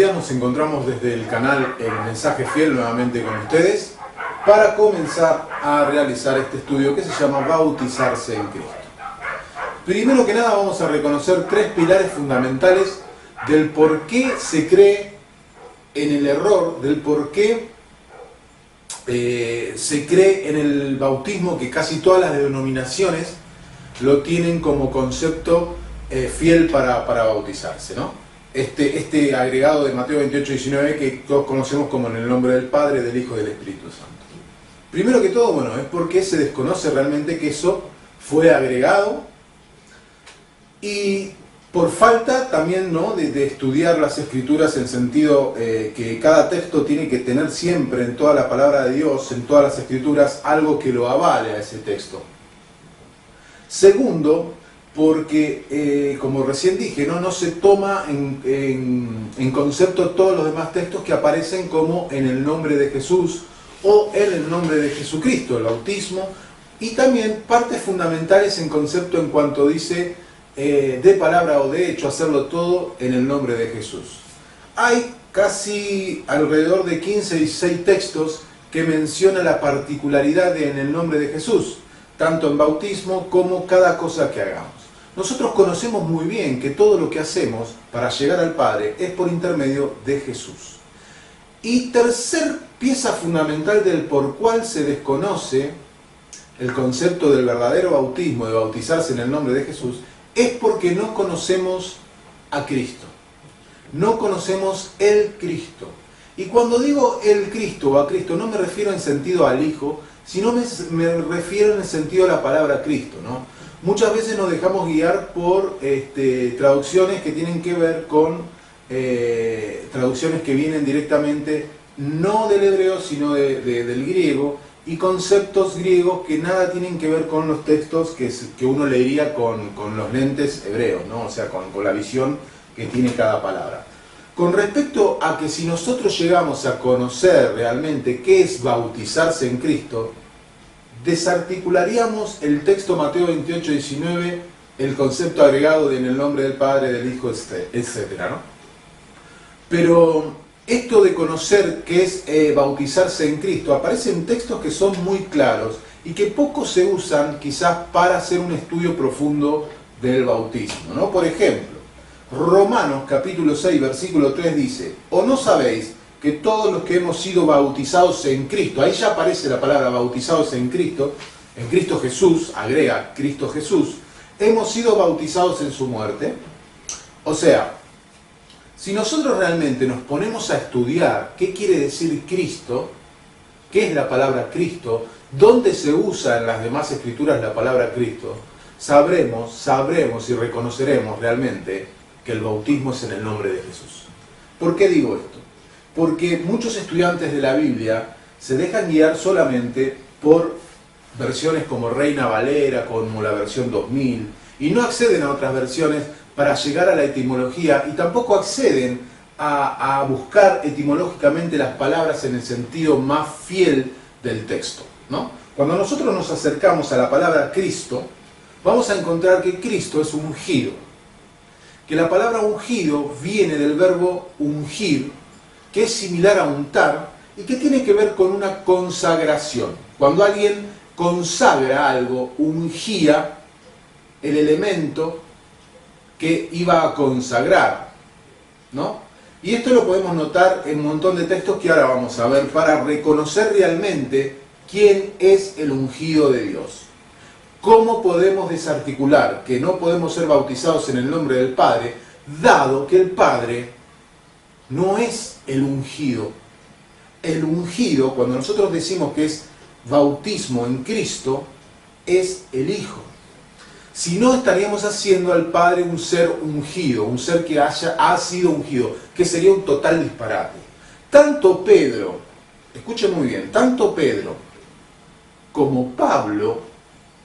días nos encontramos desde el canal El Mensaje Fiel nuevamente con ustedes para comenzar a realizar este estudio que se llama Bautizarse en Cristo. Primero que nada vamos a reconocer tres pilares fundamentales del por qué se cree en el error, del por qué se cree en el bautismo, que casi todas las denominaciones lo tienen como concepto fiel para bautizarse, ¿no? Este agregado de Mateo 28:19 que todos conocemos como en el nombre del Padre, del Hijo y del Espíritu Santo. Primero que todo, bueno, es porque se desconoce realmente que eso fue agregado y por falta también, ¿no?, de estudiar las Escrituras en sentido que cada texto tiene que tener siempre en toda la palabra de Dios, en todas las Escrituras, algo que lo avale a ese texto. Segundo, porque, como recién dije, no se toma en concepto todos los demás textos que aparecen como en el nombre de Jesús o en el nombre de Jesucristo, el bautismo, y también partes fundamentales en concepto en cuanto dice de palabra o de hecho, hacerlo todo en el nombre de Jesús. Hay casi alrededor de 15, 16 textos que mencionan la particularidad de en el nombre de Jesús, tanto en bautismo como cada cosa que hagamos. Nosotros conocemos muy bien que todo lo que hacemos para llegar al Padre es por intermedio de Jesús. Y tercer pieza fundamental del por cual se desconoce el concepto del verdadero bautismo, de bautizarse en el nombre de Jesús, es porque no conocemos a Cristo. No conocemos el Cristo. Y cuando digo el Cristo o a Cristo, no me refiero en sentido al Hijo, sino me refiero en el sentido de la palabra Cristo, ¿no? Muchas veces nos dejamos guiar por traducciones que tienen que ver con traducciones que vienen directamente no del hebreo sino del griego, y conceptos griegos que nada tienen que ver con los textos que uno leería con los lentes hebreos, ¿no? O sea, con la visión que tiene cada palabra. Con respecto a que si nosotros llegamos a conocer realmente qué es bautizarse en Cristo, desarticularíamos el texto Mateo 28:19, el concepto agregado de en el nombre del Padre, del Hijo, etc., ¿no? Pero esto de conocer qué es bautizarse en Cristo aparece en textos que son muy claros y que poco se usan quizás para hacer un estudio profundo del bautismo, ¿no? Por ejemplo, Romanos capítulo 6 versículo 3 dice: ¿o no sabéis que todos los que hemos sido bautizados en Cristo, ahí ya aparece la palabra bautizados en Cristo Jesús, agrega Cristo Jesús, hemos sido bautizados en su muerte? O sea, si nosotros realmente nos ponemos a estudiar qué quiere decir Cristo, qué es la palabra Cristo, dónde se usa en las demás escrituras la palabra Cristo, sabremos y reconoceremos realmente que el bautismo es en el nombre de Jesús. ¿Por qué digo esto? Porque muchos estudiantes de la Biblia se dejan guiar solamente por versiones como Reina Valera, como la versión 2000, y no acceden a otras versiones para llegar a la etimología, y tampoco acceden a buscar etimológicamente las palabras en el sentido más fiel del texto, ¿no? Cuando nosotros nos acercamos a la palabra Cristo, vamos a encontrar que Cristo es ungido, que la palabra ungido viene del verbo ungir, que es similar a untar y que tiene que ver con una consagración. Cuando alguien consagra algo, ungía el elemento que iba a consagrar, ¿no? Y esto lo podemos notar en un montón de textos que ahora vamos a ver para reconocer realmente quién es el ungido de Dios. ¿Cómo podemos desarticular que no podemos ser bautizados en el nombre del Padre, dado que el Padre no es el ungido? El ungido, cuando nosotros decimos que es bautismo en Cristo, es el Hijo. Si no, estaríamos haciendo al Padre un ser ungido, un ser que ha sido ungido, que sería un total disparate. Tanto Pedro, escuchen muy bien, tanto Pedro como Pablo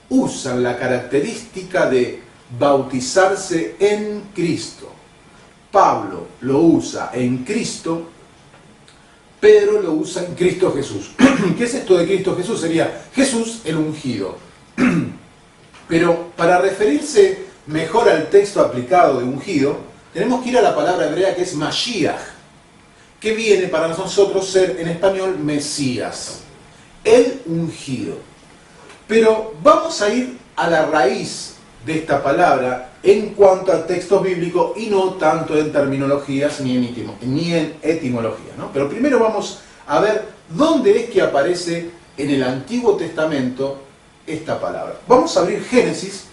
usan la característica de bautizarse en Cristo. Pablo lo usa en Cristo, Pedro lo usa en Cristo Jesús. ¿Qué es esto de Cristo Jesús? Sería Jesús el ungido. Pero para referirse mejor al texto aplicado de ungido, tenemos que ir a la palabra hebrea que es Mashiach. que viene para nosotros ser en español Mesías, el ungido. Pero vamos a ir a la raíz de esta palabra en cuanto a textos bíblicos y no tanto en terminologías ni en etimología, ¿no? Pero primero vamos a ver dónde es que aparece en el Antiguo Testamento esta palabra. Vamos a abrir Génesis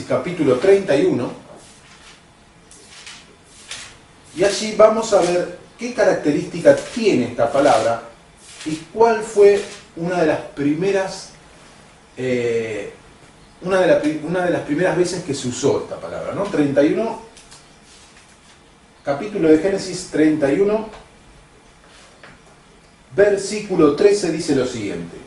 capítulo 31, y allí vamos a ver qué característica tiene esta palabra y cuál fue una de las primeras veces que se usó esta palabra, ¿no? 31, capítulo de Génesis 31, versículo 13 dice lo siguiente: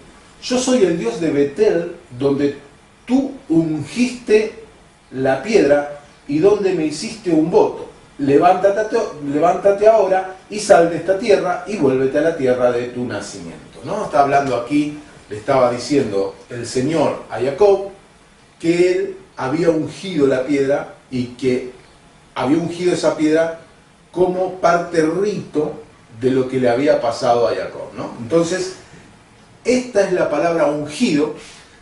yo soy el Dios de Betel, donde tú ungiste la piedra y donde me hiciste un voto. Levántate ahora y sal de esta tierra y vuélvete a la tierra de tu nacimiento, ¿no? Está hablando aquí, le estaba diciendo el Señor a Jacob que él había ungido la piedra y que había ungido esa piedra como parte rito de lo que le había pasado a Jacob, ¿no? Entonces, esta es la palabra ungido.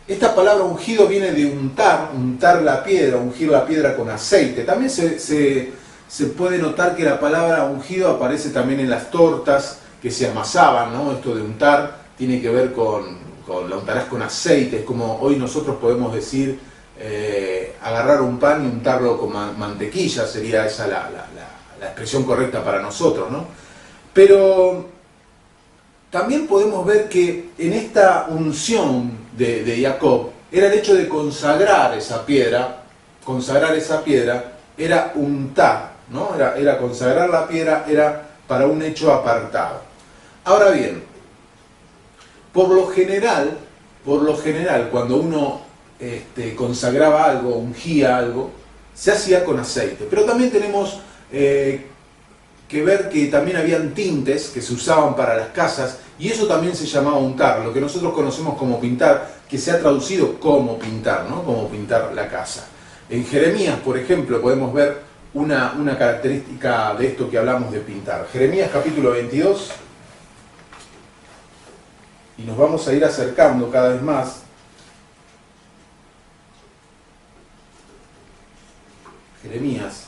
Esta palabra ungido viene de untar la piedra, ungir la piedra con aceite. También se puede notar que la palabra ungido aparece también en las tortas que se amasaban, ¿no? Esto de untar tiene que ver con la untarás con aceite. Es como hoy nosotros podemos decir agarrar un pan y untarlo con mantequilla, sería esa la expresión correcta para nosotros, ¿no? Pero también podemos ver que en esta unción de Jacob era el hecho de consagrar esa piedra era untar, ¿no? Era consagrar la piedra, era para un hecho apartado. Ahora bien, por lo general, cuando uno consagraba algo, ungía algo, se hacía con aceite. Pero también tenemos que ver que también habían tintes que se usaban para las casas, y eso también se llamaba untar, lo que nosotros conocemos como pintar, que se ha traducido como pintar, ¿no? Como pintar la casa. En Jeremías, por ejemplo, podemos ver una característica de esto que hablamos de pintar. Jeremías capítulo 22, y nos vamos a ir acercando cada vez más. Jeremías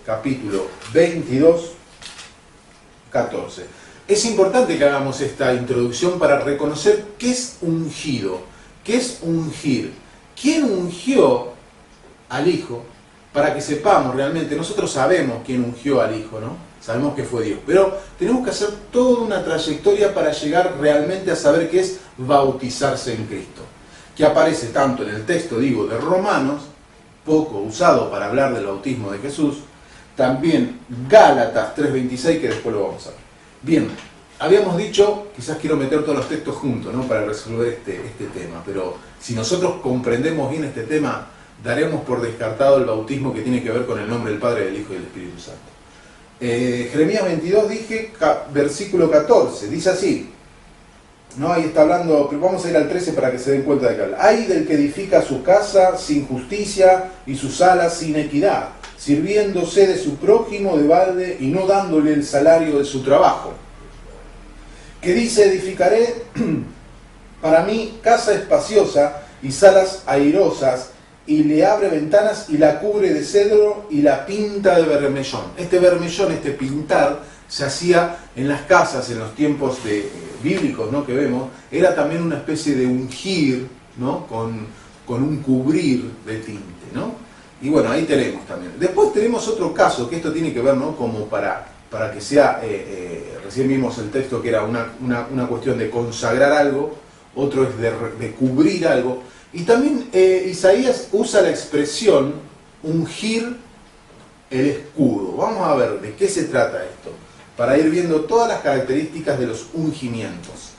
capítulo 22, 14. Es importante que hagamos esta introducción para reconocer qué es ungido, qué es ungir, quién ungió al Hijo, para que sepamos realmente. Nosotros sabemos quién ungió al Hijo, ¿no? Sabemos que fue Dios, pero tenemos que hacer toda una trayectoria para llegar realmente a saber qué es bautizarse en Cristo, que aparece tanto en el texto, de Romanos, poco usado para hablar del bautismo de Jesús, también Gálatas 3:26, que después lo vamos a ver. Bien, habíamos dicho, quizás quiero meter todos los textos juntos, ¿no? Para resolver este tema, pero si nosotros comprendemos bien este tema, daremos por descartado el bautismo que tiene que ver con el nombre del Padre, del Hijo y del Espíritu Santo. Jeremías 22, versículo 14, dice así, ¿no? Ahí está hablando, pero vamos a ir al 13 para que se den cuenta de que habla. Ay del que edifica su casa sin justicia y sus alas sin equidad, sirviéndose de su prójimo de balde y no dándole el salario de su trabajo. Que dice, edificaré para mí casa espaciosa y salas airosas, y le abre ventanas y la cubre de cedro y la pinta de bermellón. Este bermellón, este pintar, se hacía en las casas en los tiempos bíblicos, ¿no? Que vemos, era también una especie de ungir, ¿no? Con un cubrir de tinte, ¿no? Y bueno, ahí tenemos también. Después tenemos otro caso, que esto tiene que ver, ¿no? Como para que sea, recién vimos el texto que era una cuestión de consagrar algo, otro es de cubrir algo. Y también Isaías usa la expresión ungir el escudo. Vamos a ver de qué se trata esto, para ir viendo todas las características de los ungimientos.